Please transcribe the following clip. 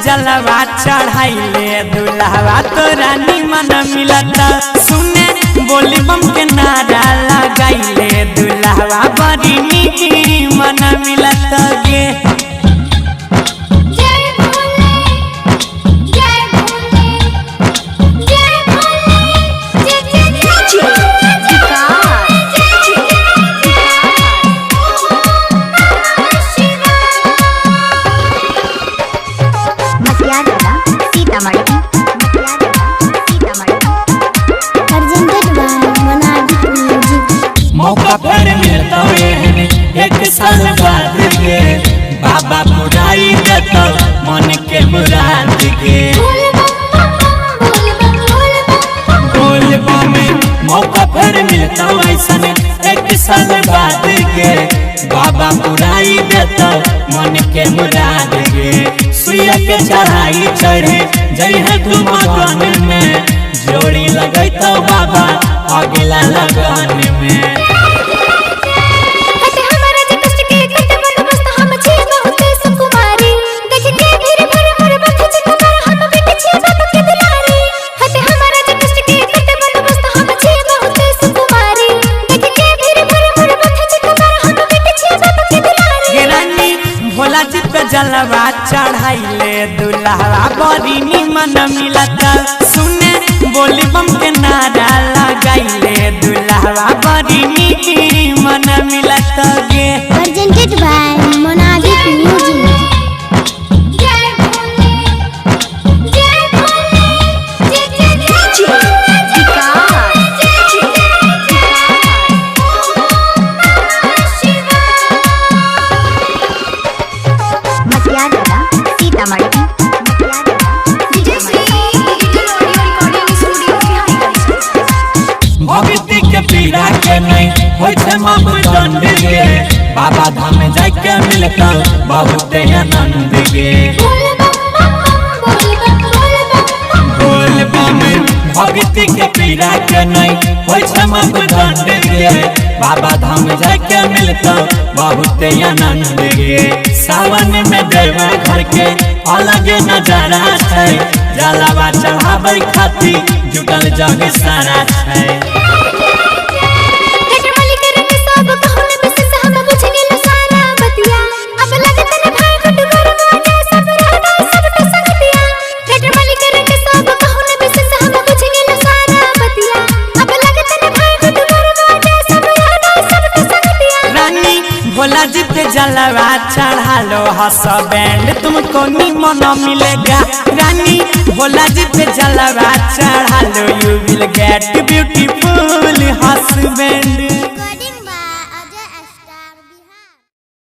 जलवा चढ़ाइले दुल्हवा तोरा निमन मिलता सुने बोली बम के नारा लगाइले दुल्हवा बड़ी निमन मिलता गे। मौका पर मिलता एक साल बाद गे बाबा बुराई देता मन के मुराद गे। मौका पर मिलता ऐसा एक साल बाद गे बाबा बुराई देता मन के मुराद गे। सुइया के चढ़ाई चढ़े जय है तुम लगन में जोड़ी लगे तो बाबा अगला लगन में। भोला जी पे जलवा चढ़ाइले दुल्हवा बड़ी निमन मिलता सुने बोली बम के नारा लगाइले दुल्हवा बड़ी निमन मिलता गे। Presented by Monalik music. भक्ति के पीड़ा के नहीं होय छे मापदंड गे बाबा धाम जाके मिलता बहुत आनंद गे। भक्ति के पीड़ा के नहीं होय छे मापदंड गे बाबा धाम जाके मिलता बहुत आनंद गे। सावन में देवा घर के अलग नजारा है जलवा चढ़ावे खातिर जुटल जग सारा है। भोला जी पे जलवा चढ़ा लो हंस बैंड तुमको निमन मिलेगा रानी। भोला जी पे जलवा चढ़ा लो यू विल गेट ब्यूटीफुल।